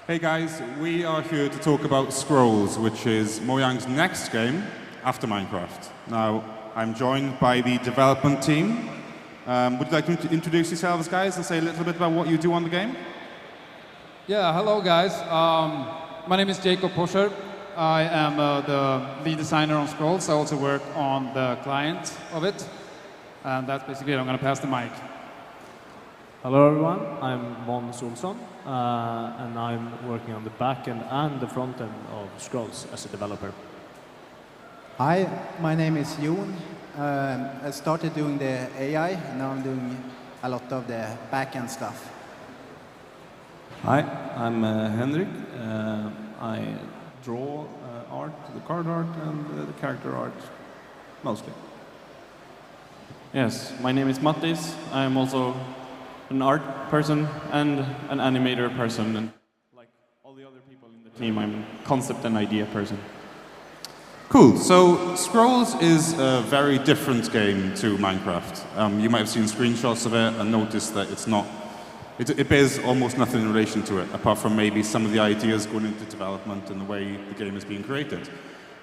Hey guys, we are here to talk about Scrolls, which is Mojang's next game after Minecraft. Now, I'm joined by the development team. Would you like to introduce yourselves, guys, and say a little bit about what you do on the game? Yeah, hello guys. My name is Jacob Poscher. I am the lead designer on Scrolls. I also work on the client of it. And that's basically it. I'm going to pass the mic. Hello everyone, I'm Måns Olsson, and I'm working on the back end and the front end of Scrolls as a developer. Hi, my name is Jon. I started doing the AI, and now I'm doing a lot of the back-end stuff. Hi, I'm Henrik. I draw art, the card art and the character art, mostly. Yes, my name is Mattis. I am also an art person and an animator person, and like all the other people in the team, I'm a concept and idea person. Cool. So Scrolls is a very different game to Minecraft. You might have seen screenshots of it and noticed that it's not. It bears almost nothing in relation to it, apart from maybe some of the ideas going into development and the way the game is being created.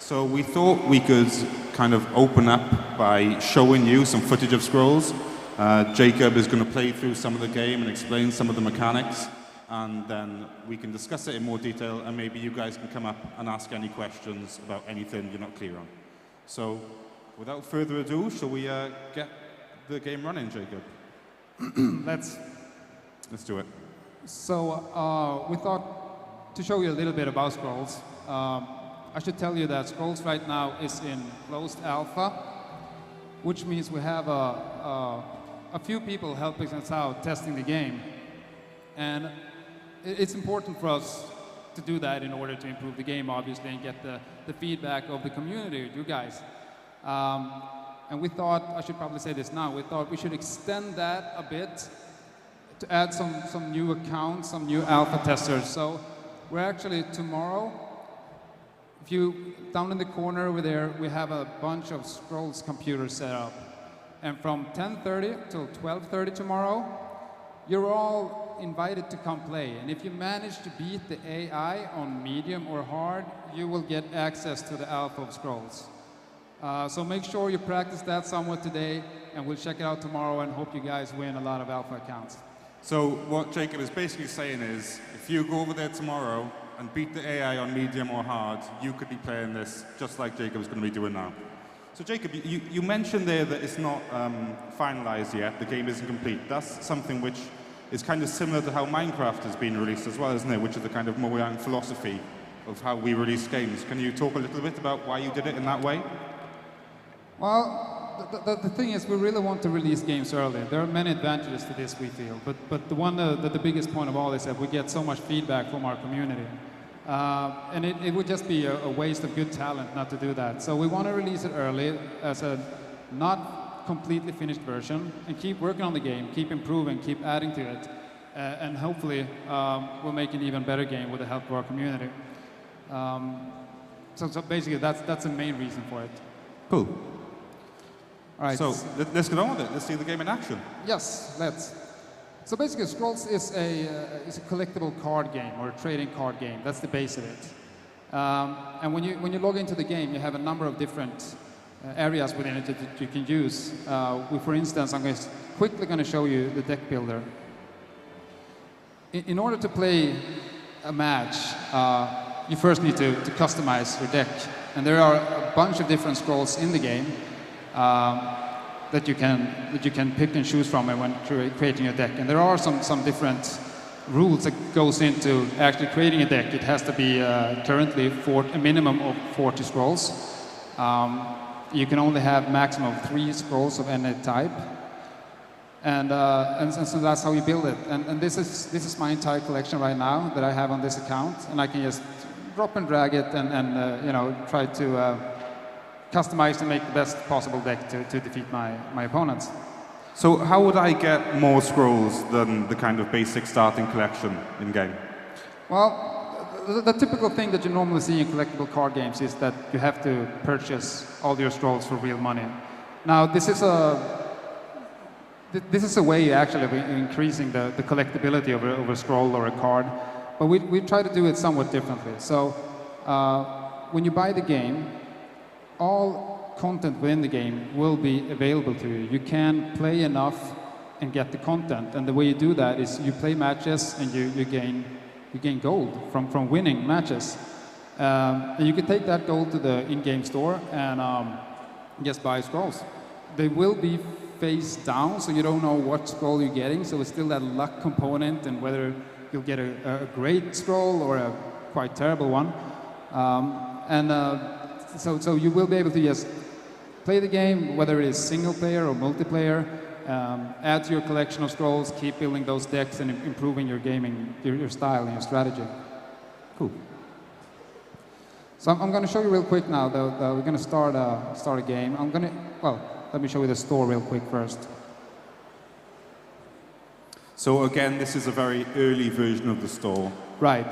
So we thought we could kind of open up by showing you some footage of Scrolls. Jacob is going to play through some of the game and explain some of the mechanics, and then we can discuss it in more detail, and maybe you guys can come up and ask any questions about anything you're not clear on. So, without further ado, shall we get the game running, Jacob? Let's do it. So we thought to show you a little bit about Scrolls. I should tell you that Scrolls right now is in closed alpha, which means we have a few people helping us out testing the game. And it's important for us to do that in order to improve the game, obviously, and get the feedback of the community, you guys. And we thought, I should probably say this now, we thought we should extend that a bit to add some new accounts, some new alpha testers. So we're actually tomorrow, if you, down in the corner over there, we have a bunch of Scrolls computers set up. And from 10:30 till 12:30 tomorrow, you're all invited to come play. And if you manage to beat the AI on medium or hard, you will get access to the alpha of Scrolls. So make sure you practice that somewhat today, and we'll check it out tomorrow and hope you guys win a lot of alpha accounts. So what Jacob is basically saying is, if you go over there tomorrow and beat the AI on medium or hard, you could be playing this just like Jacob's going to be doing now. So Jacob, you mentioned there that it's not finalized yet, the game isn't complete. That's something which is kind of similar to how Minecraft has been released as well, isn't it? Which is the kind of Mojang philosophy of how we release games. Can you talk a little bit about why you did it in that way? Well, the thing is, we really want to release games early. There are many advantages to this, we feel. But the biggest point of all is that we get so much feedback from our community. And it would just be a waste of good talent not to do that. So we want to release it early as a not completely finished version and keep working on the game, keep improving, keep adding to it. And hopefully we'll make an even better game with the help of our community. So basically that's the main reason for it. Cool. All right. So let's get on with it. Let's see the game in action. Yes, let's. So basically, Scrolls is a collectible card game or a trading card game. That's the base of it. And when you log into the game, you have a number of different areas within it that you can use. For instance, I'm quickly going to show you the deck builder. In order to play a match, you first need to customize your deck. And there are a bunch of different Scrolls in the game. That you can pick and choose from when creating a deck. And there are some different rules that goes into actually creating a deck. It has to be currently a minimum of 40 scrolls. You can only have maximum of 3 scrolls of any type. And so that's how you build it. And this is my entire collection right now that I have on this account. And I can just drop and drag it and try to customize to make the best possible deck to defeat my opponents. So how would I get more scrolls than the kind of basic starting collection in-game? Well, the typical thing that you normally see in collectible card games is that you have to purchase all your scrolls for real money. Now, this is a way actually of increasing the collectability of a scroll or a card. but we try to do it somewhat differently. So when you buy the game, all content within the game will be available to you. You can play enough and get the content, and the way you do that is you play matches and you gain gold from winning matches. And you can take that gold to the in-game store and just buy scrolls. They will be face down, so you don't know what scroll you're getting, so it's still that luck component and whether you'll get a great scroll or a quite terrible one. So you will be able to just play the game, whether it is single player or multiplayer, add to your collection of scrolls, keep building those decks and improving your gaming, your style and your strategy. Cool. So I'm going to show you real quick now, though. We're going to start a game. Let me show you the store real quick first. So again, this is a very early version of the store. Right.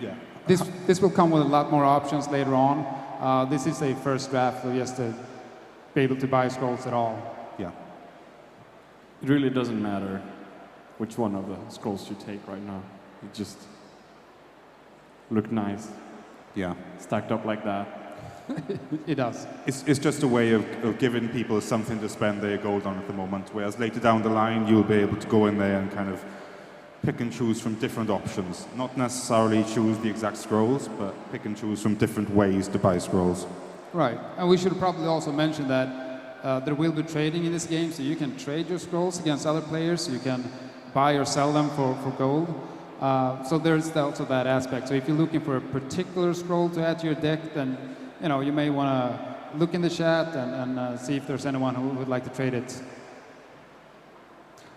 Yeah. This will come with a lot more options later on. This is a first draft, so just to be able to buy scrolls at all. Yeah. It really doesn't matter which one of the scrolls you take right now. It just look nice. Yeah. Stacked up like that. It does. It's just a way of giving people something to spend their gold on at the moment, whereas later down the line you'll be able to go in there and kind of pick and choose from different options. Not necessarily choose the exact scrolls, but pick and choose from different ways to buy scrolls. Right, and we should probably also mention that there will be trading in this game, so you can trade your scrolls against other players, you can buy or sell them for gold. So there's also that aspect. So if you're looking for a particular scroll to add to your deck, then you may want to look in the chat and see if there's anyone who would like to trade it.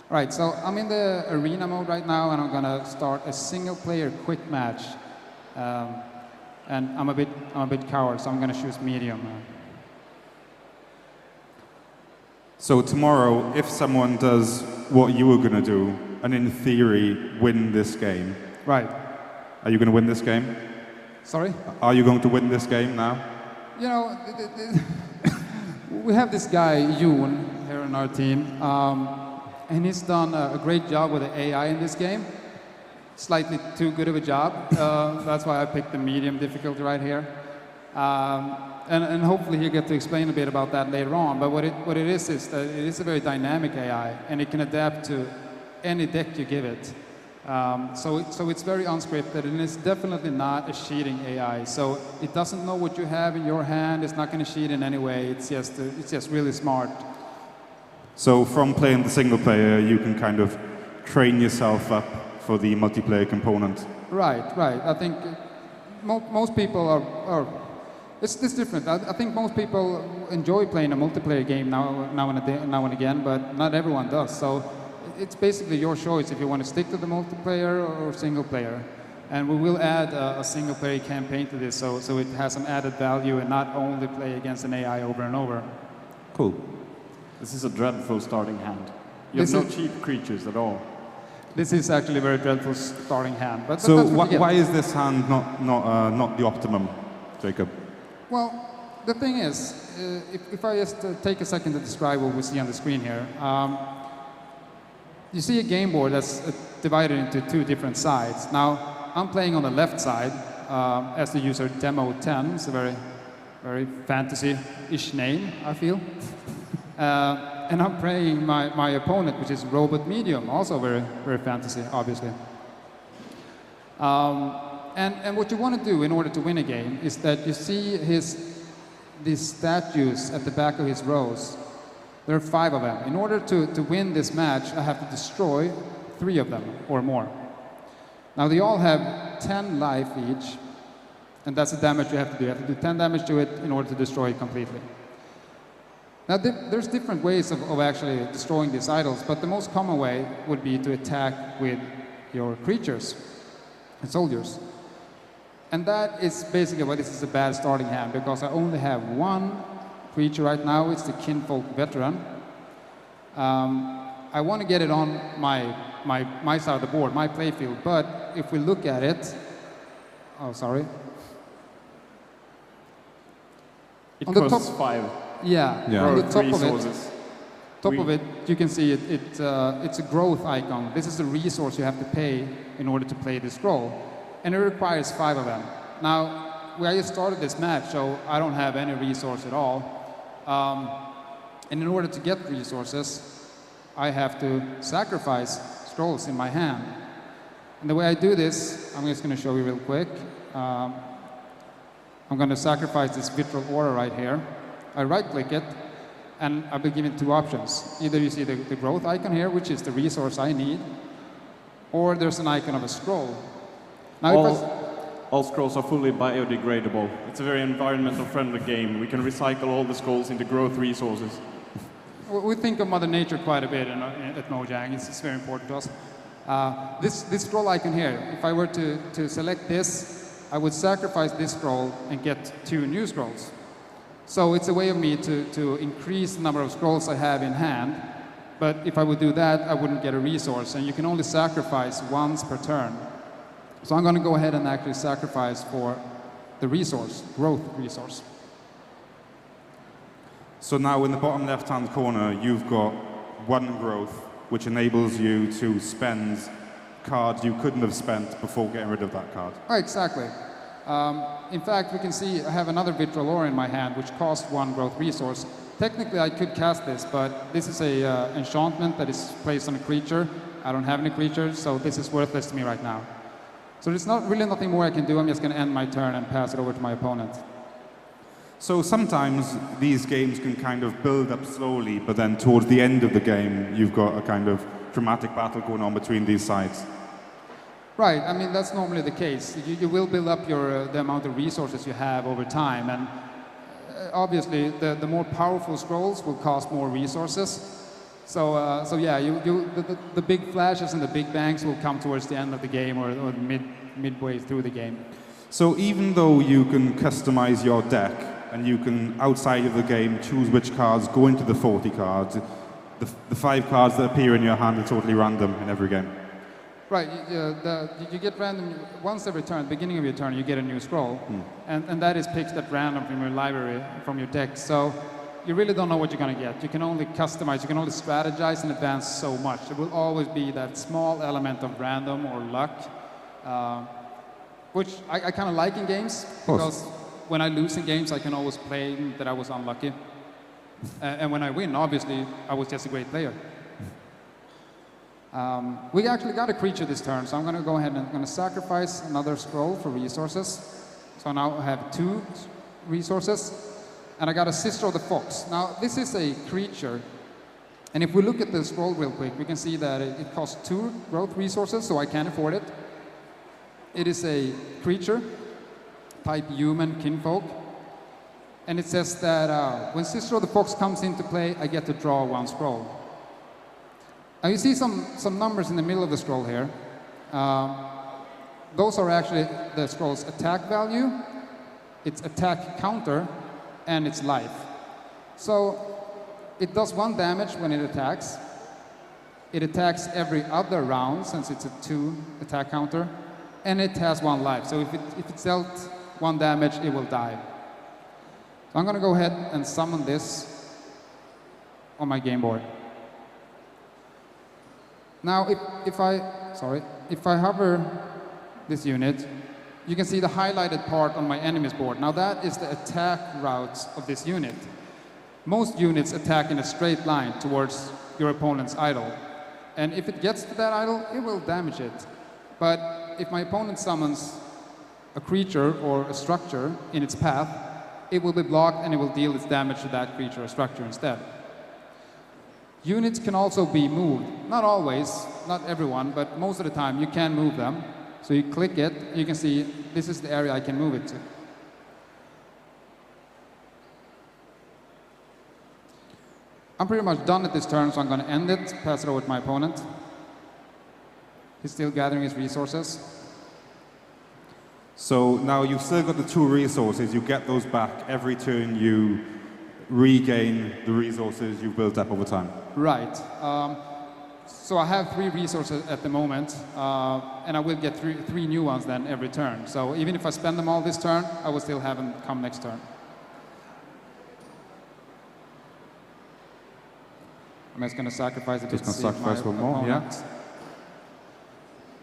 All right, so I'm in the arena mode right now, and I'm going to start a single-player quick match. And I'm a bit coward, so I'm going to choose medium. So tomorrow, if someone does what you were going to do, and in theory win this game, right? Are you going to win this game? Sorry? Are you going to win this game now? We have this guy Yoon here on our team. And he's done a great job with the AI in this game. Slightly too good of a job. That's why I picked the medium difficulty right here. And hopefully he'll get to explain a bit about that later on. But what it is that it is a very dynamic AI, and it can adapt to any deck you give it. So it's very unscripted, and it's definitely not a cheating AI. So it doesn't know what you have in your hand. It's not going to cheat in any way. It's just really smart. So from playing the single player, you can kind of train yourself up for the multiplayer component. Right. I think most people are it's different. I think most people enjoy playing a multiplayer game now and again, but not everyone does. So it's basically your choice if you want to stick to the multiplayer or single player. And we will add a single player campaign to this, so it has some added value and not only play against an AI over and over. Cool. This is a dreadful starting hand. You have no cheap creatures at all. This is actually a very dreadful starting hand. But so why is this hand not the optimum, Jacob? Well, the thing is, if I just take a second to describe what we see on the screen here, you see a game board that's divided into two different sides. Now, I'm playing on the left side as the user Demo 10. It's a very, very fantasy-ish name, I feel. And I'm playing my opponent, which is Robot Medium, also very, very fantasy, obviously. And what you want to do in order to win a game is that you see these statues at the back of his rows. There are 5 of them. In order to win this match, I have to destroy 3 of them or more. Now, they all have 10 life each, and that's the damage you have to do. You have to do 10 damage to it in order to destroy it completely. Now, there's different ways of actually destroying these idols, but the most common way would be to attack with your creatures and soldiers. And that is basically why this is a bad starting hand, because I only have 1 creature right now. It's the Kinfolk Veteran. I want to get it on my side of the board, my playfield, but if we look at it, oh, sorry. It costs 5. Yeah, on the top top of it, you can see it's a growth icon. This is the resource you have to pay in order to play this scroll. And it requires 5 of them. Now, I just started this match, so I don't have any resource at all. And in order to get resources, I have to sacrifice scrolls in my hand. And the way I do this, I'm just going to show you real quick. I'm going to sacrifice this vitral aura right here. I right-click it, and I'll be given 2 options. Either you see the growth icon here, which is the resource I need, or there's an icon of a scroll. Now, all scrolls are fully biodegradable. It's a very environmental friendly game. We can recycle all the scrolls into growth resources. We think of Mother Nature quite a bit at Mojang. It's very important to us. This scroll icon here, if I were to select this, I would sacrifice this scroll and get 2 new scrolls. So it's a way of me to increase the number of scrolls I have in hand. But if I would do that, I wouldn't get a resource. And you can only sacrifice once per turn. So I'm going to go ahead and actually sacrifice for the resource, growth resource. So now in the bottom left-hand corner, you've got 1 growth, which enables you to spend cards you couldn't have spent before getting rid of that card. Right, exactly. In fact, we can see I have another vitral ore in my hand, which costs 1 growth resource. Technically, I could cast this, but this is a enchantment that is placed on a creature. I don't have any creatures, so this is worthless to me right now. So there's not really nothing more I can do. I'm just going to end my turn and pass it over to my opponent. So sometimes these games can kind of build up slowly, but then towards the end of the game, you've got a kind of dramatic battle going on between these sides. Right, I mean, that's normally the case. You will build up the amount of resources you have over time, and obviously the more powerful scrolls will cost more resources. So yeah, the big flashes and the big bangs will come towards the end of the game or midway through the game. So even though you can customize your deck, and you can, outside of the game, choose which cards go into the 40 cards, the 5 cards that appear in your hand are totally random in every game. Right, you get random, once every turn, beginning of your turn, you get a new scroll. And that is picked at random from your library, from your deck. So you really don't know what you're going to get. You can only customize, you can only strategize in advance so much. There will always be that small element of random or luck, which I kind of like in games, because when I lose in games, I can always claim that I was unlucky. And when I win, obviously, I was just a great player. We actually got a creature this turn, so I'm going to go ahead and I'm going to sacrifice another scroll for resources. So now I have 2 resources, and I got a Sister of the Fox. Now, this is a creature, and if we look at the scroll real quick, we can see that it costs 2 growth resources, so I can't afford it. It is a creature, type human kinfolk, and it says that when Sister of the Fox comes into play, I get to draw 1 scroll. Now you see some numbers in the middle of the scroll here. Those are actually the scroll's attack value, its attack counter, and its life. So it does 1 damage when it attacks. It attacks every other round, since it's a 2 attack counter, and it has 1 life. So if it's dealt 1 damage, it will die. So I'm going to go ahead and summon this on my game board. Now, if I hover this unit, you can see the highlighted part on my enemy's board. Now that is the attack routes of this unit. Most units attack in a straight line towards your opponent's idol. And if it gets to that idol, it will damage it. But if my opponent summons a creature or a structure in its path, it will be blocked and it will deal its damage to that creature or structure instead. Units can also be moved. Not always, not everyone, but most of the time you can move them. So you click it, you can see this is the area I can move it to. I'm pretty much done at this turn, so I'm going to end it, pass it over to my opponent. He's still gathering his resources. So now you've still got the 2 resources. You get those back every turn you regain the resources you've built up over time. Right. So I have 3 resources at the moment, and I will get 3 new ones then every turn. So even if I spend them all this turn, I will still have them come next turn. I'm just going to sacrifice a bit Just to gonna see if sacrifice my one more, yeah. opponent-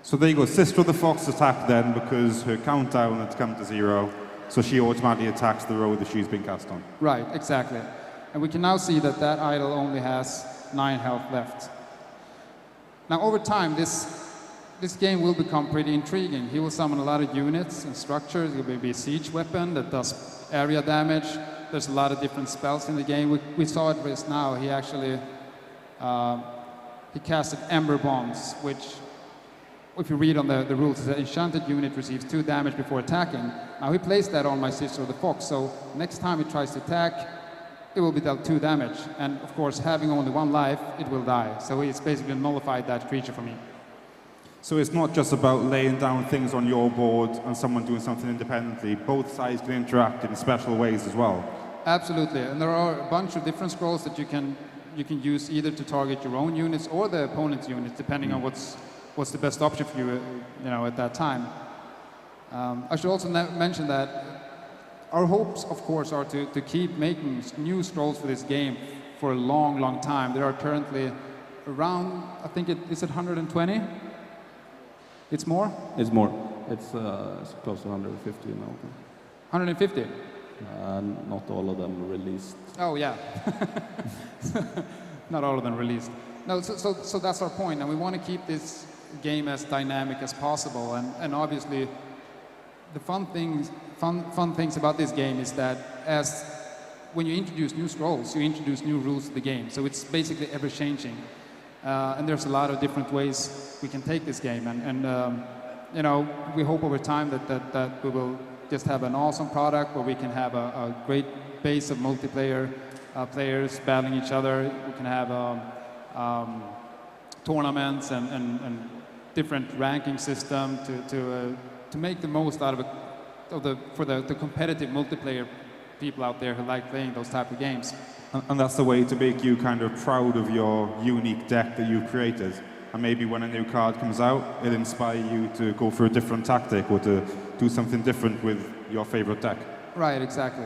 So there you go. Sister of the Fox attacked then because her countdown had come to 0, so she automatically attacks the row that she's been cast on. Right, exactly. And we can now see that that idol only has 9 health left. Now, over time, this game will become pretty intriguing. He will summon a lot of units and structures. It will be a siege weapon that does area damage. There's a lot of different spells in the game. We saw it just now. He actually he casted Ember Bombs, which, if you read on the rules, it says enchanted unit receives 2 damage before attacking. Now he placed that on my Sister of the Fox, so next time he tries to attack, it will be dealt 2 damage. And of course, having only 1 life, it will die. So it's basically nullified that creature for me. So it's not just about laying down things on your board and someone doing something independently. Both sides can interact in special ways as well. Absolutely, and there are a bunch of different scrolls that you can use either to target your own units or the opponent's units, depending on what's the best option for you, at that time. I should also mention that our hopes, of course, are to keep making new scrolls for this game for a long, long time. There are currently around, I think is it 120? It's more? It's more. It's close to 150 now. 150? Not all of them released. Oh, yeah. Not all of them released. No, so that's our point, and we want to keep this game as dynamic as possible. And obviously, the fun things about this game is that when you introduce new scrolls, you introduce new rules to the game. So it's basically ever changing. And there's a lot of different ways we can take this game. And we hope over time that we will just have an awesome product where we can have a great base of multiplayer players battling each other. We can have tournaments and different ranking system to make the most out of for the competitive multiplayer people out there who like playing those type of games. And that's the way to make you kind of proud of your unique deck that you've created. And maybe when a new card comes out, it'll inspire you to go for a different tactic or to do something different with your favorite deck. Right, exactly.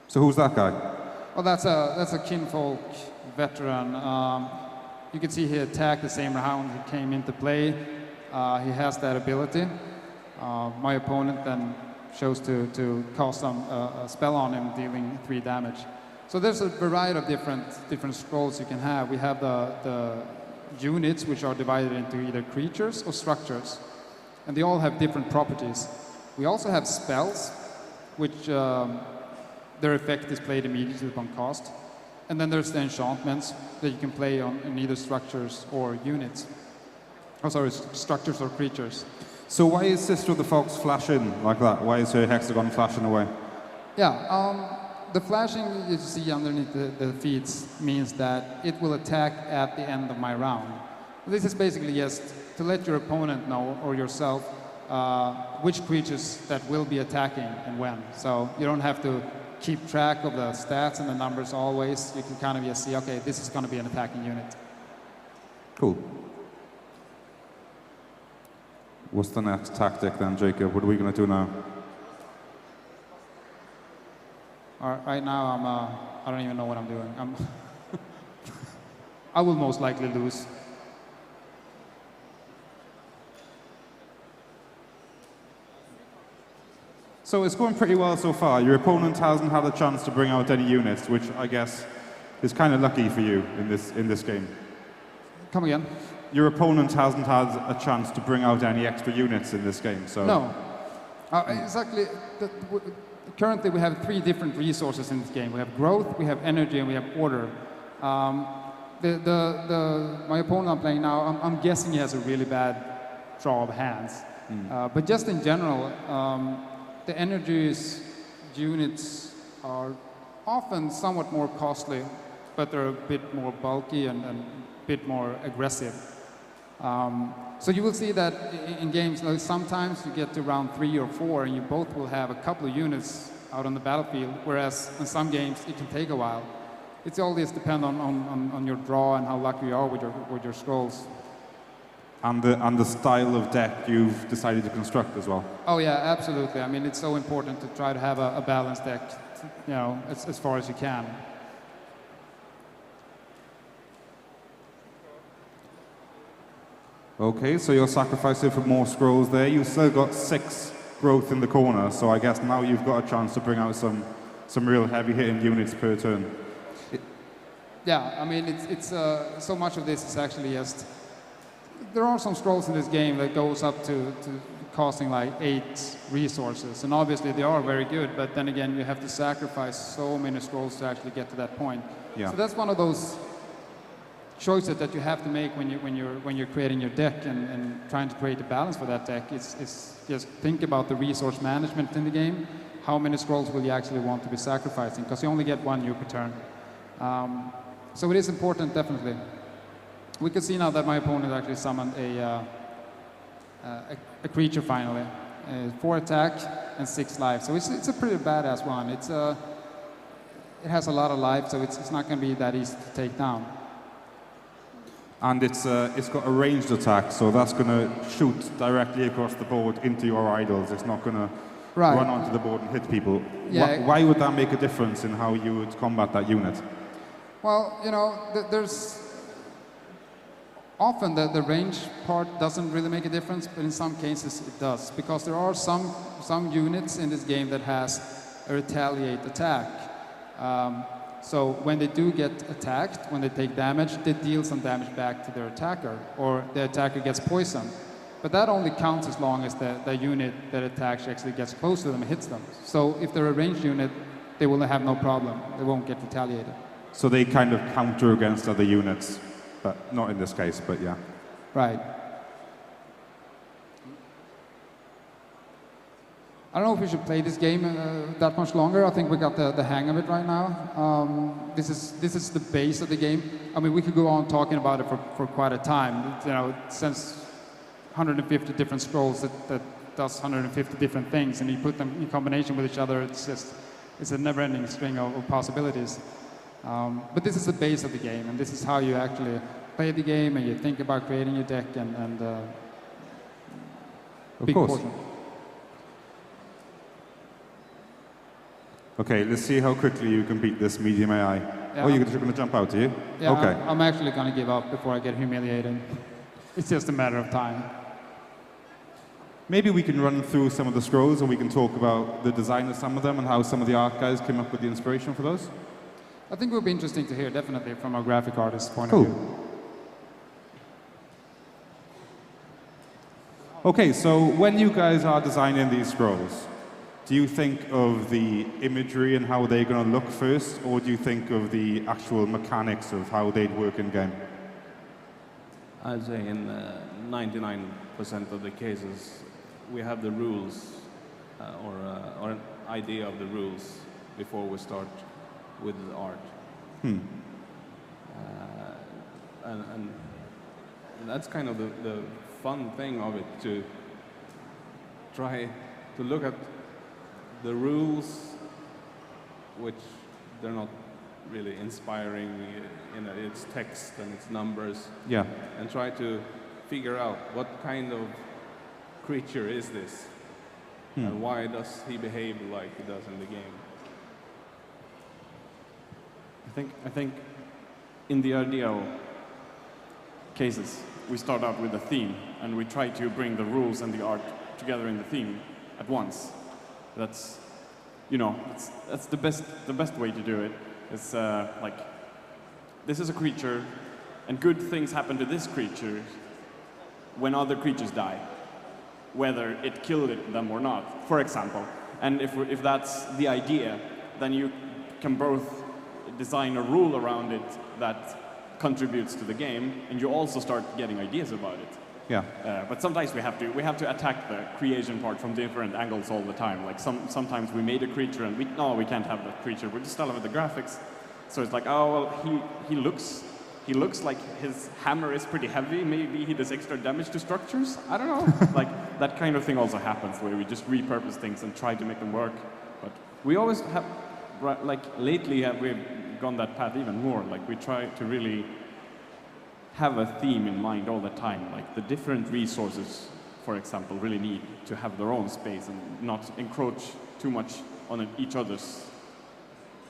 So who's that guy? Well, that's a Kinfolk veteran. You can see he attacked the same round he came into play. He has that ability. My opponent then chose to cast a spell on him, dealing 3 damage. So there's a variety of different scrolls you can have. We have the units, which are divided into either creatures or structures, and they all have different properties. We also have spells, which their effect is played immediately upon cast. And then there's the enchantments that you can play in either structures or units. Oh, sorry, structures or creatures. So why is Sister of the Fox flashing like that? Why is her hexagon flashing away? Yeah, the flashing you see underneath the feeds means that it will attack at the end of my round. This is basically just to let your opponent know, or yourself, which creatures that will be attacking and when. So you don't have to keep track of the stats and the numbers always. You can kind of just see, okay, this is going to be an attacking unit. Cool. What's the next tactic then, Jacob? What are we going to do now? Right now, I don't even know what I'm doing. I will most likely lose. So it's going pretty well so far. Your opponent hasn't had a chance to bring out any units, which I guess is kind of lucky for you in this game. Come again? Your opponent hasn't had a chance to bring out any extra units in this game, so... No. Exactly. Currently, we have 3 different resources in this game. We have growth, we have energy, and we have order. My opponent I'm playing now, I'm guessing he has a really bad draw of hands. But just in general, the energies units are often somewhat more costly, but they're a bit more bulky and a bit more aggressive. So you will see that in games, sometimes you get to round 3 or 4 and you both will have a couple of units out on the battlefield, whereas in some games it can take a while. It's always depend on your draw and how lucky you are with your scrolls. And the style of deck you've decided to construct as well. Oh yeah, absolutely. I mean, it's so important to try to have a balanced deck, as far as you can. Okay, so you're sacrificing for more scrolls there. You've still got 6 growth in the corner, so I guess now you've got a chance to bring out some real heavy-hitting units per turn. Yeah, I mean, it's so much of this is actually just... There are some scrolls in this game that goes up to costing like 8 resources, and obviously they are very good, but then again, you have to sacrifice so many scrolls to actually get to that point. Yeah. So that's one of those choices that you have to make when you're creating your deck and trying to create a balance for that deck. It's just think about the resource management in the game. How many scrolls will you actually want to be sacrificing? Because you only get 1 new per turn. So it is important, definitely. We can see now that my opponent actually summoned a creature finally. 4 attack and 6 life. So it's a pretty badass one. It has a lot of life, so it's not going to be that easy to take down. And it's got a ranged attack, so that's going to shoot directly across the board into your idols. It's not going to run onto the board and hit people. Yeah. Why would that make a difference in how you would combat that unit? Well, you know, there's often the range part doesn't really make a difference, but in some cases it does, because there are some units in this game that has a retaliate attack. So when they do get attacked, when they take damage, they deal some damage back to their attacker, or the attacker gets poisoned. But that only counts as long as the unit that attacks actually gets close to them and hits them. So if they're a ranged unit, they will have no problem. They won't get retaliated. So they kind of counter against other units, but not in this case, but yeah. Right. I don't know if we should play this game that much longer. I think we got the hang of it right now. This is the base of the game. I mean, we could go on talking about it for quite a time. You know, since 150 different scrolls that does 150 different things, and you put them in combination with each other, it's a never-ending string of possibilities. But this is the base of the game, and this is how you actually play the game, and you think about creating your deck and big portion. Okay, let's see how quickly you can beat this medium AI. Yeah. Oh, you're going to jump out, are you? Yeah, okay. I'm actually going to give up before I get humiliated. It's just a matter of time. Maybe we can run through some of the scrolls and we can talk about the design of some of them and how some of the art guys came up with the inspiration for those. I think it would be interesting to hear, definitely, from a graphic artist's point Cool. of view. Okay, so when you guys are designing these scrolls, do you think of the imagery and how they're going to look first, or do you think of the actual mechanics of how they'd work in game? I'd say in 99% of the cases, we have the rules or an idea of the rules before we start with the art. And that's kind of the fun thing of it, to try to look at the rules, which they're not really inspiring in its text and its numbers. Yeah. And try to figure out what kind of creature is this, and why does he behave like he does in the game. I think in the ideal cases, we start out with a theme, and we try to bring the rules and the art together in the theme at once. That's, you know, that's the best way to do it. It's like, this is a creature, and good things happen to this creature when other creatures die, whether it killed them or not, for example. And if that's the idea, then you can both design a rule around it that contributes to the game, and you also start getting ideas about it. Yeah. But sometimes we have to attack the creation part from different angles all the time. Like sometimes we made a creature and we can't have that creature. We just tell him with the graphics. So it's like, oh well, he looks like his hammer is pretty heavy. Maybe he does extra damage to structures. I don't know. Like that kind of thing also happens where we just repurpose things and try to make them work. But we always have, like lately, we've gone that path even more. Like we try to really have a theme in mind all the time. Like the different resources, for example, really need to have their own space and not encroach too much on each other's,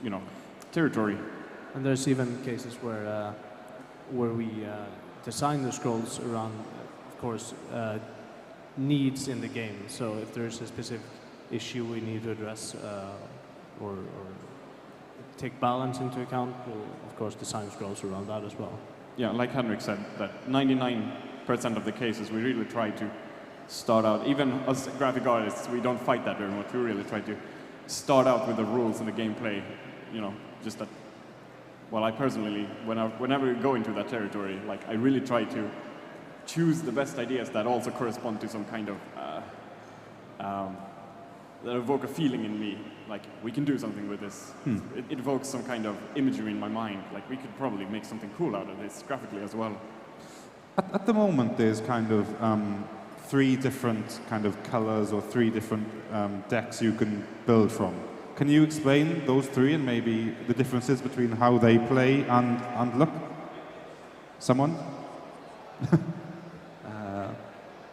you know, territory. And there's even cases where we design the scrolls around of course, needs in the game. So if there's a specific issue we need to address or take balance into account, we'll of course design scrolls around that as well. Yeah, like Henrik said, that 99% of the cases we really try to start out, even as graphic artists, we don't fight that very much. We really try to start out with the rules and the gameplay, you know, just that. Well, I personally, whenever we go into that territory, like I really try to choose the best ideas that also correspond to some kind of that evoke a feeling in me, like we can do something with this. It evokes some kind of imagery in my mind, like we could probably make something cool out of this graphically as well. At the moment, there's kind of 3 different kind of colors or 3 different decks you can build from. Can you explain those 3 and maybe the differences between how they play and look? Someone?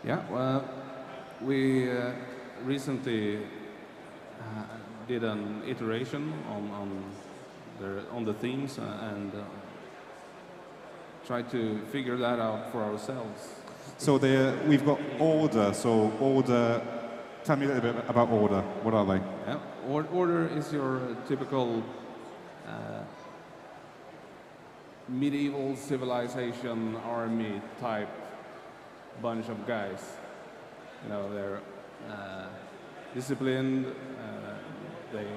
Yeah, well, we recently did an iteration on the themes and tried to figure that out for ourselves. So we've got order. So order. Tell me a little bit about order. What are they? Yeah, order is your typical medieval civilization army type bunch of guys. You know, they're disciplined. They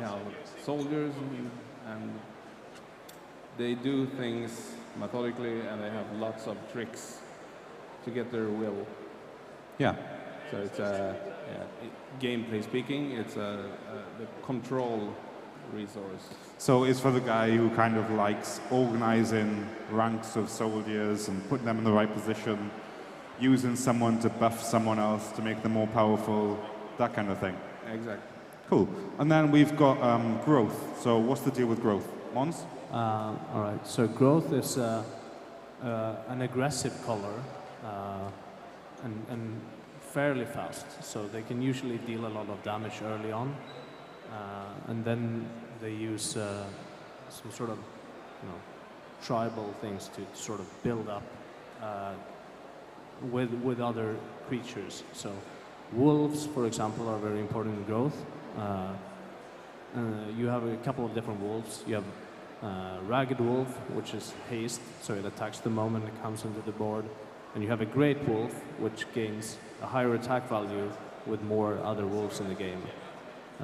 have soldiers and they do things methodically and they have lots of tricks to get their will. Yeah. So it's gameplay speaking, it's the control resource. So it's for the guy who kind of likes organizing ranks of soldiers and putting them in the right position, using someone to buff someone else to make them more powerful, that kind of thing. Exactly. Cool. And then we've got growth. So what's the deal with growth? Mons? All right, so growth is an aggressive color and fairly fast, so they can usually deal a lot of damage early on, and then they use some sort of, you know, tribal things to sort of build up with other creatures. So wolves, for example, are very important in growth. You have a couple of different wolves. You have ragged wolf, which is haste, so it attacks the moment it comes into the board. And you have a great wolf, which gains a higher attack value with more other wolves in the game.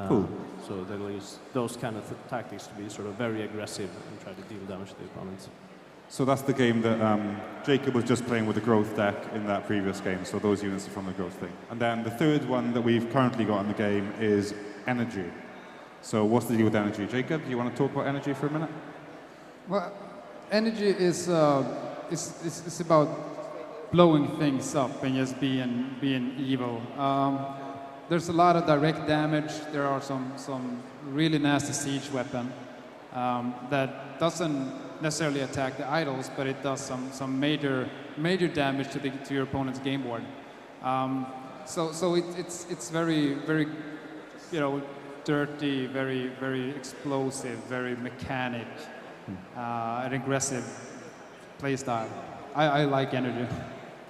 Cool. So they'll use those kind of tactics to be sort of very aggressive and try to deal damage to the opponents. So that's the game that Jacob was just playing with the growth deck in that previous game. So those units are from the growth thing. And then the third one that we've currently got in the game is energy. So what's the deal with energy? Jacob, do you want to talk about energy for a minute? Well, energy is about blowing things up and just being evil. There's a lot of direct damage. There are some really nasty siege weapon that doesn't necessarily attack the idols, but it does some major damage to your opponent's game board. So it's very, you know, dirty, very explosive, very mechanic, an aggressive play style. I like energy.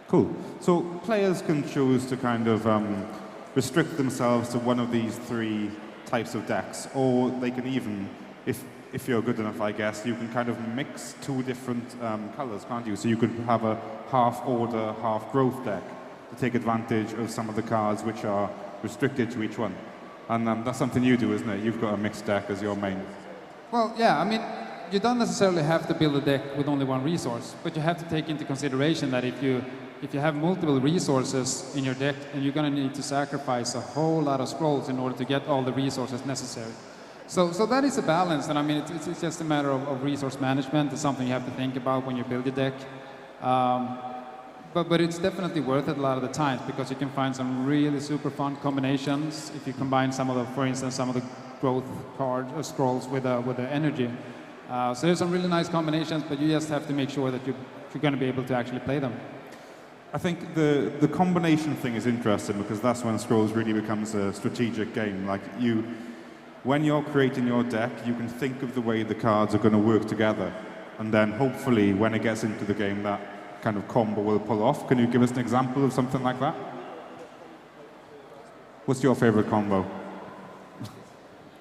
Cool. So players can choose to kind of restrict themselves to one of these 3 types of decks, or they can even, if you're good enough, I guess, you can kind of mix 2 different colors, can't you? So you could have a half order, half growth deck to take advantage of some of the cards which are restricted to each one. And that's something you do, isn't it? You've got a mixed deck as your main. Well, yeah, I mean, you don't necessarily have to build a deck with only one resource, but you have to take into consideration that if you have multiple resources in your deck, and you're going to need to sacrifice a whole lot of scrolls in order to get all the resources necessary. So that is a balance, and I mean, it's just a matter of resource management. It's something you have to think about when you build your deck. But it's definitely worth it a lot of the times, because you can find some really super fun combinations if you combine some of the, for instance, some of the growth cards or scrolls with the energy. So there's some really nice combinations, but you just have to make sure that you're going to be able to actually play them. I think the combination thing is interesting, because that's when Scrolls really becomes a strategic game. Like when you're creating your deck, you can think of the way the cards are going to work together, and then hopefully when it gets into the game, that kind of combo will pull off. Can you give us an example of something like that? What's your favorite combo?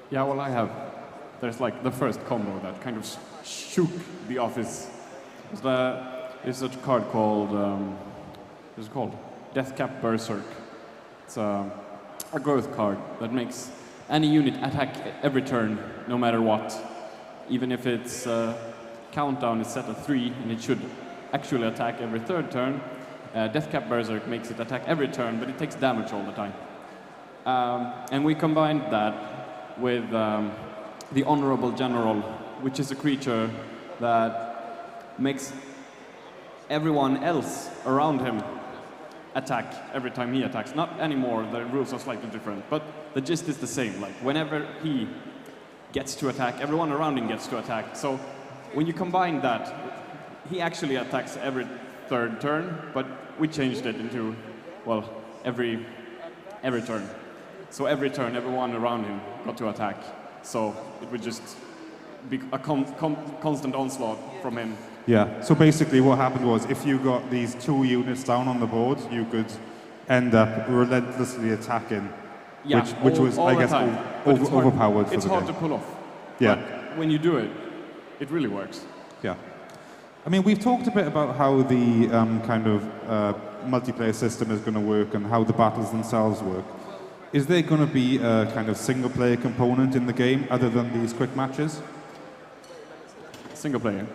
Yeah, well, I have. There's like the first combo that kind of shook the office. It's a card called, what's it called? Deathcap Berserk. It's a growth card that makes any unit attack every turn, no matter what. Even if its countdown is set at 3 and it should actually attack every third turn, Deathcap Berserk makes it attack every turn, but it takes damage all the time. And we combined that with the Honorable General, which is a creature that makes everyone else around him attack every time he attacks. Not anymore, the rules are slightly different, but the gist is the same. Like, whenever he gets to attack, everyone around him gets to attack. So when you combine that, he actually attacks every third turn, but we changed it into, well, every turn. So every turn, everyone around him got to attack. So it would just be a constant onslaught from him. Yeah, so basically what happened was if you got these 2 units down on the board, you could end up relentlessly attacking, Yeah, which was, all I the guess, time. overpowered for It's the hard game. to pull off. Yeah. But when you do it, it really works. Yeah. I mean, we've talked a bit about how the kind of multiplayer system is going to work and how the battles themselves work. Is there going to be a kind of single-player component in the game other than these quick matches? Single player.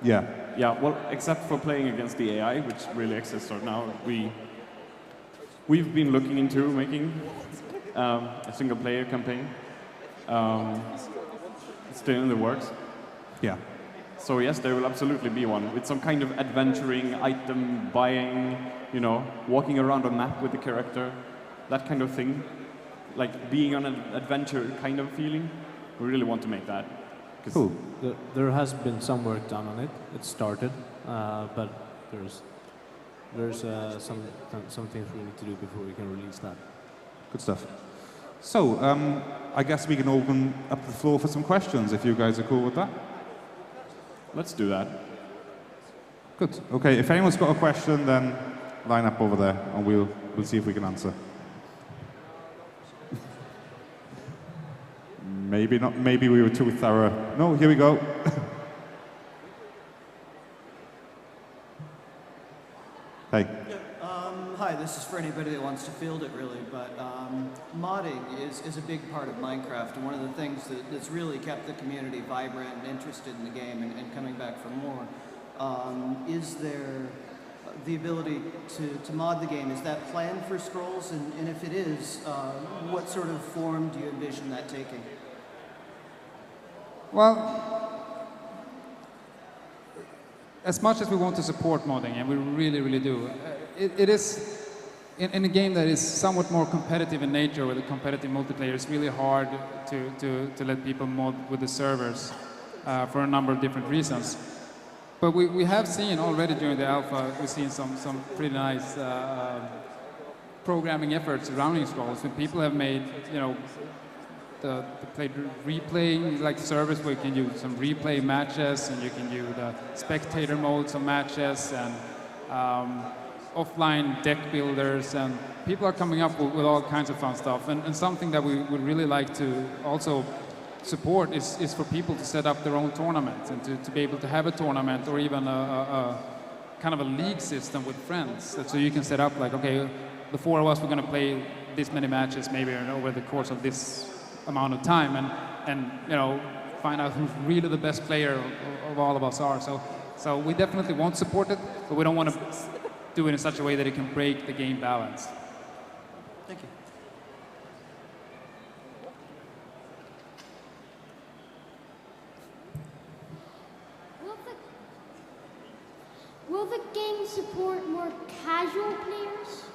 Yeah. Yeah, well, except for playing against the AI, which really exists right now, we've been looking into making a single-player campaign. It's still in the works. Yeah. So yes, there will absolutely be one with some kind of adventuring, item buying, you know, walking around a map with the character, that kind of thing, like being on an adventure kind of feeling. We really want to make that. Cool. There has been some work done on it. It started, but there's some things we need to do before we can release that. Good stuff. So, I guess we can open up the floor for some questions if you guys are cool with that. Let's do that. Good. Okay, if anyone's got a question, then line up over there and we'll see if we can answer. Maybe not. Maybe we were too thorough. No, here we go. Hey. Hi, this is for anybody that wants to field it, really, but modding is a big part of Minecraft, and one of the things that's really kept the community vibrant and interested in the game and coming back for more. Is there the ability to mod the game? Is that planned for Scrolls? And if it is, what sort of form do you envision that taking? Well, as much as we want to support modding, and we really, really do, it is, in a game that is somewhat more competitive in nature, with a competitive multiplayer, it's really hard to let people mod with the servers for a number of different reasons. But we have seen already during the alpha, we've seen some pretty nice programming efforts surrounding Scrolls, when people have made, you know, the replay, like service where you can do some replay matches, and you can do the spectator modes of matches, and offline deck builders, and people are coming up with all kinds of fun stuff. And something that we would really like to also support is for people to set up their own tournaments, and to be able to have a tournament, or even a kind of a league system with friends. So you can set up like, okay, the 4 of us, we're going to play this many matches maybe over the course of this amount of time, and you know, find out who's really the best player of all of us are. So we definitely want to support it, but we don't want to do it in such a way that it can break the game balance. Thank you. Will the game support more casual players?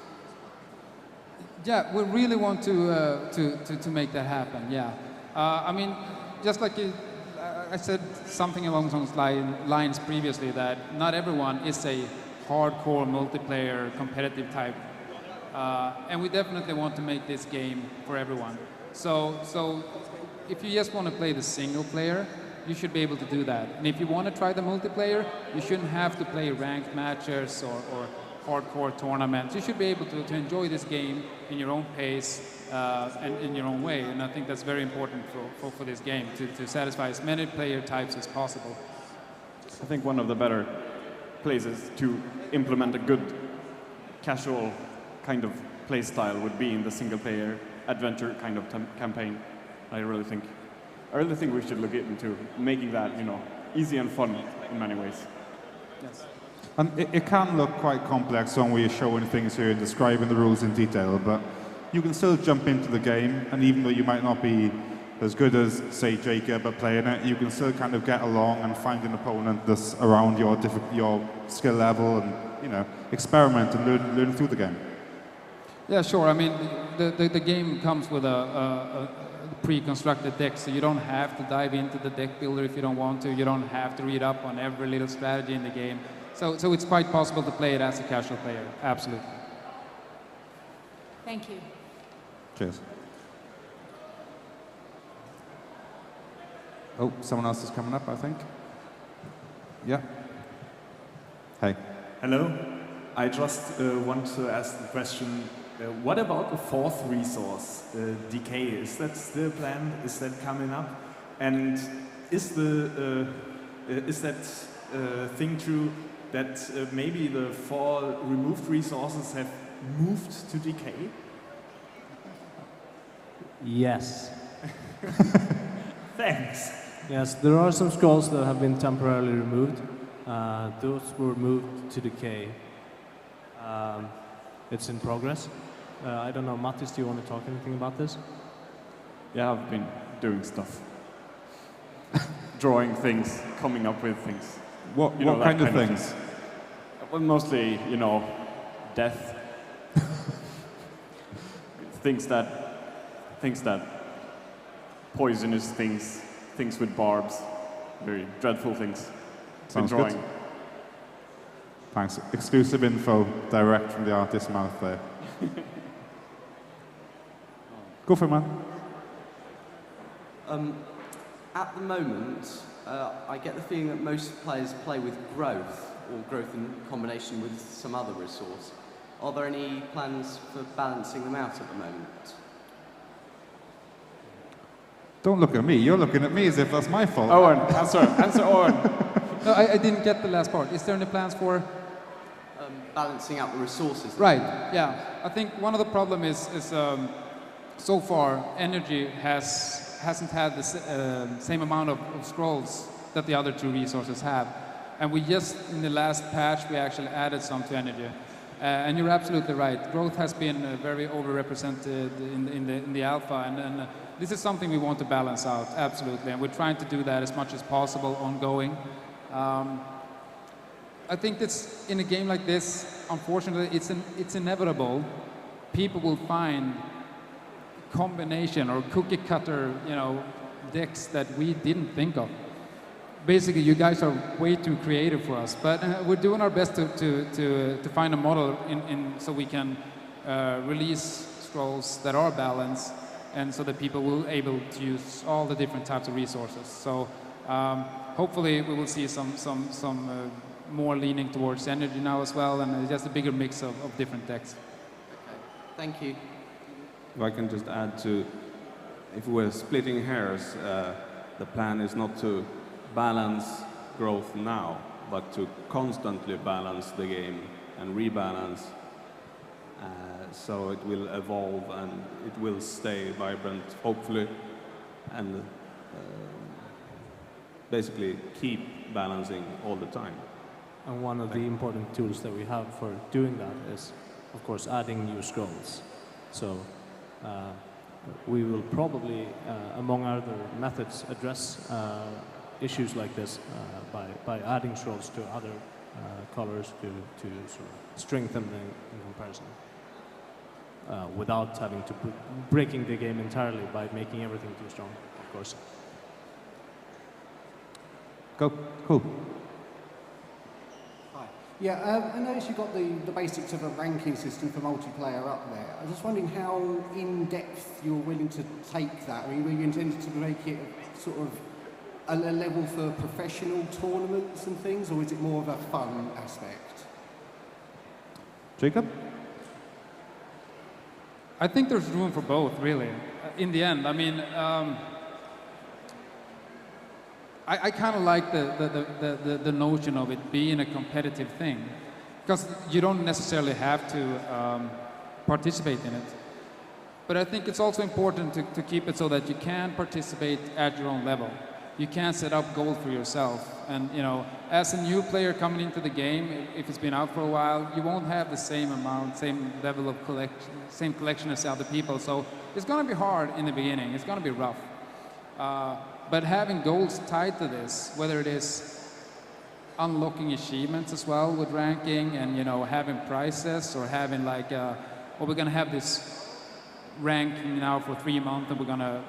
Yeah, we really want to make that happen. Yeah, I mean, just like I said something along those lines previously, that not everyone is a hardcore multiplayer competitive type, and we definitely want to make this game for everyone. So if you just want to play the single player, you should be able to do that. And if you want to try the multiplayer, you shouldn't have to play ranked matches or hardcore tournaments. You should be able to enjoy this game in your own pace and in your own way. And I think that's very important for this game, to satisfy as many player types as possible. I think one of the better places to implement a good casual kind of play style would be in the single-player adventure kind of campaign. I really think we should look into making that, easy and fun in many ways. Yes. And it can look quite complex when we're showing things here and describing the rules in detail, but you can still jump into the game, and even though you might not be as good as, say, Jacob at playing it, you can still kind of get along and find an opponent that's around your skill level and, experiment and learn through the game. Yeah, sure. I mean, the game comes with a pre-constructed deck, so you don't have to dive into the deck builder if you don't want to. You don't have to read up on every little strategy in the game. So it's quite possible to play it as a casual player. Absolutely. Thank you. Cheers. Oh, someone else is coming up, I think. Yeah. Hey. Hello. I just want to ask the question, what about the fourth resource, decay? Is that still planned? Is that coming up? And is that thing true that maybe the 4 removed resources have moved to decay? Yes. Thanks. Yes, there are some scrolls that have been temporarily removed. Those were moved to decay. It's in progress. I don't know, Mattis, do you want to talk anything about this? Yeah, I've been doing stuff. Drawing things, coming up with things. What kind of things? Well, mostly, death. things that poisonous things with barbs, very dreadful things. Sounds drawing. good. Thanks. Exclusive info direct from the artist's mouth there. Go for it, man. At the moment, I get the feeling that most players play with growth, or growth in combination with some other resource. Are there any plans for balancing them out at the moment? Don't look at me. You're looking at me as if that's my fault. Owen, answer Owen. No, I didn't get the last part. Is there any plans for? Balancing out the resources. Right, yeah. I think one of the problems is so far, energy hasn't had the same amount of scrolls that the other 2 resources have. And we just, in the last patch, we actually added some to energy. And you're absolutely right. Growth has been very overrepresented in the alpha, and this is something we want to balance out, absolutely. And we're trying to do that as much as possible ongoing. I think that's, in a game like this, unfortunately, it's inevitable. People will find combination or cookie cutter, decks that we didn't think of. Basically, you guys are way too creative for us, but we're doing our best to find a model so we can release scrolls that are balanced, and so that people will be able to use all the different types of resources. So hopefully we will see some more leaning towards energy now as well, and just a bigger mix of different decks. Okay, thank you. If I can just add to, if we're splitting hairs, the plan is not to balance growth now, but to constantly balance the game and rebalance, so it will evolve and it will stay vibrant, hopefully, and basically keep balancing all the time. And one of the important tools that we have for doing that is, of course, adding new scrolls. So we will probably, among other methods, address issues like this by adding scrolls to other colors to sort of strengthen them in comparison, without having to breaking the game entirely by making everything too strong, of course. Go. Cool. Hi. Yeah, I noticed you've got the basics of a ranking system for multiplayer up there. I was just wondering how in-depth you're willing to take that. I mean, were you intended to make it sort of a level for professional tournaments and things, or is it more of a fun aspect? Jacob? I think there's room for both, really. In the end, I mean, I kind of like the notion of it being a competitive thing, because you don't necessarily have to participate in it. But I think it's also important to keep it so that you can participate at your own level. You can set up goals for yourself. And you know, as a new player coming into the game, if it's been out for a while, you won't have the same amount, same level of same collection as other people. So it's going to be hard in the beginning. It's going to be rough. But having goals tied to this, whether it is unlocking achievements as well with ranking, and you know, having prizes, or having like, well, we're going to have this ranking now for 3 months, and we're going to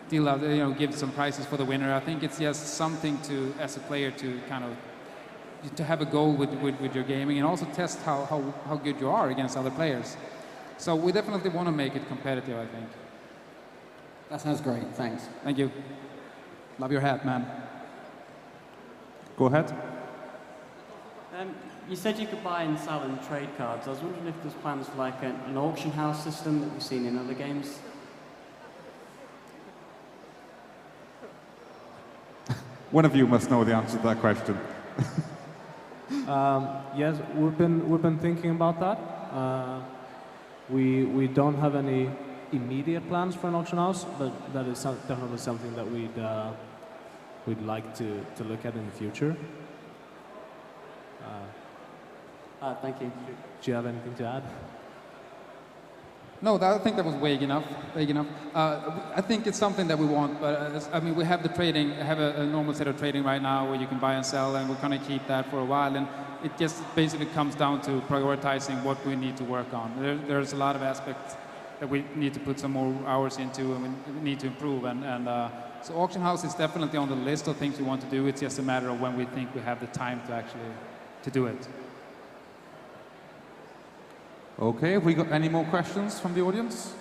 deal out, you know, give some prizes for the winner. I think it's just something to, as a player, to kind of to have a goal with your gaming, and also test how good you are against other players. So we definitely want to make it competitive, I think. That sounds great, thanks. Thank you. Love your hat, man. Go ahead. You said you could buy and sell in trade cards. I was wondering if there's plans for like an auction house system that we've seen in other games. One of you must know the answer to that question. Yes, we've been thinking about that. We don't have any immediate plans for an auction house, but that is definitely something that we'd like to look at in the future. Thank you. Do you have anything to add? No, I think that was vague enough. I think it's something that we want, but I mean, we have the trading, have a normal set of trading right now where you can buy and sell, and we're going to keep that for a while. And it just basically comes down to prioritizing what we need to work on. There's a lot of aspects that we need to put some more hours into, and we need to improve. So auction house is definitely on the list of things we want to do. It's just a matter of when we think we have the time to actually to do it. Okay, have we got any more questions from the audience?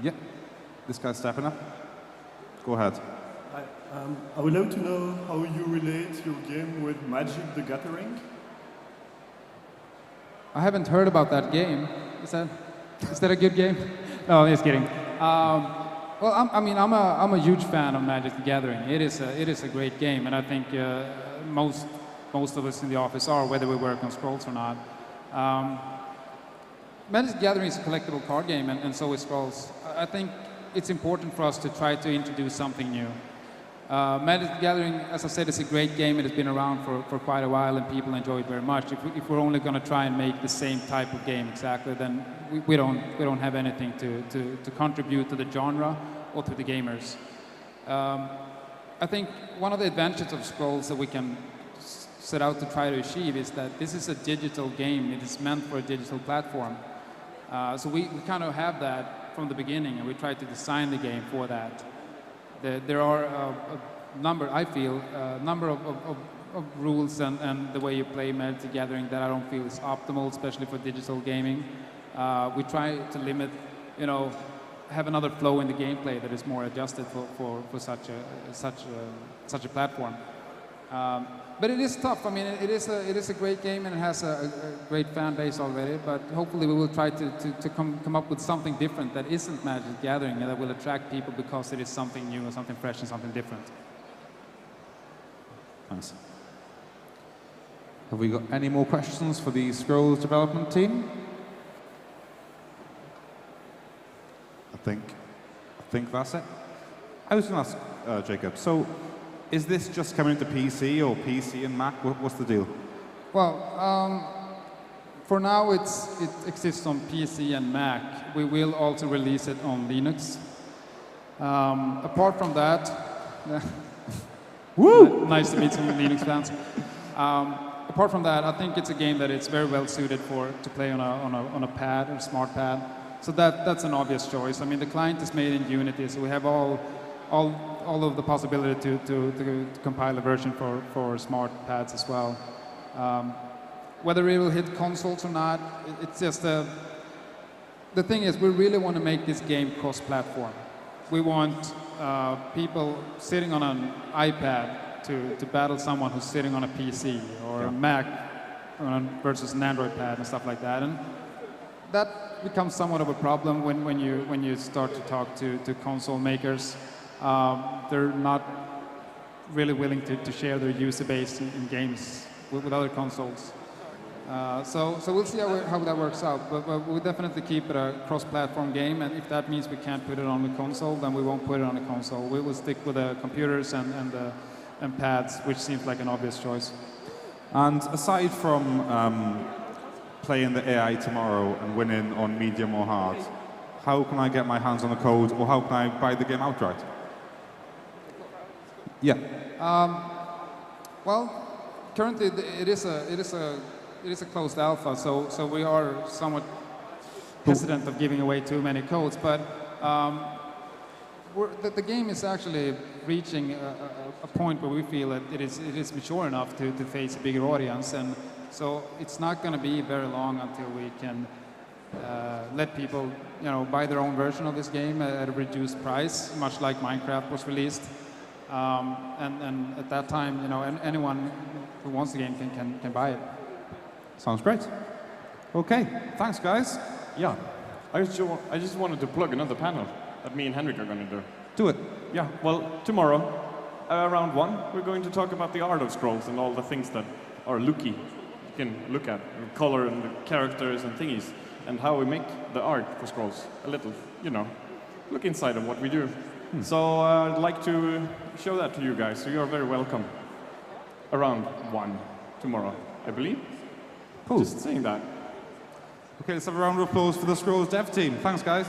Yep, this guy's stepping up. Go ahead. I would like to know how you relate your game with Magic the Gathering. I haven't heard about that game. Is that a good game? No, just kidding. Well, I'm a huge fan of Magic the Gathering. It is a great game, and I think most of us in the office are, whether we work on Scrolls or not. Magic the Gathering is a collectible card game, and so is Scrolls. I think it's important for us to try to introduce something new. Magic the Gathering, as I said, is a great game. It has been around for quite a while, and people enjoy it very much. If we're only going to try and make the same type of game exactly, then we don't have anything to contribute to the genre or to the gamers. I think one of the advantages of Scrolls that we can set out to try to achieve is that this is a digital game. It is meant for a digital platform. So we kind of have that from the beginning, and we try to design the game for that. There are a number, I feel, of rules and the way you play Magic the Gathering that I don't feel is optimal, especially for digital gaming. We try to limit, have another flow in the gameplay that is more adjusted for such a platform. But it is tough. I mean, it is a great game, and it has a great fan base already. But hopefully, we will try to come up with something different that isn't Magic the Gathering, and that will attract people because it is something new and something fresh and something different. Thanks. Have we got any more questions for the Scrolls development team? I think that's it. I was going to ask Jacob. So, is this just coming to PC or PC and Mac? What's the deal? Well, for now it exists on PC and Mac. We will also release it on Linux. Apart from that, woo! Nice to meet some Linux fans. Apart from that, I think it's a game that it's very well suited to play on a pad or smart pad. So that's an obvious choice. I mean, the client is made in Unity, so we have all of the possibility to compile a version for smart pads as well. Whether it will hit consoles or not, it's just the thing is we really want to make this game cross-platform. we want people sitting on an iPad to battle someone who's sitting on a PC or a Mac versus an Android pad and stuff like that. And that becomes somewhat of a problem when you start to talk to console makers. They're not really willing to share their user base in games with other consoles. So we'll see how that works out, but we'll definitely keep it a cross-platform game, and if that means we can't put it on the console, then we won't put it on the console. We will stick with the computers and pads, which seems like an obvious choice. And aside from playing the AI tomorrow and winning on medium or hard, how can I get my hands on the code, or how can I buy the game outright? Yeah. Well, currently it is a closed alpha, so we are somewhat hesitant of giving away too many codes. But the game is actually reaching a point where we feel that it is mature enough to face a bigger audience, and so it's not going to be very long until we can let people, buy their own version of this game at a reduced price, much like Minecraft was released. And at that time, anyone who wants the game can buy it. Sounds great. Okay, thanks guys. Yeah, I just wanted to plug another panel that me and Henrik are going to do. Do it. Yeah, well, tomorrow, around 1, we're going to talk about the art of scrolls and all the things that are looky. You can look at the color and the characters and thingies, and how we make the art for scrolls. A little, look inside of what we do. So I'd like to show that to you guys, so you're very welcome. Around 1 tomorrow, I believe. Cool. Just saying that. Okay, let's have a round of applause for the Scrolls dev team. Thanks, guys.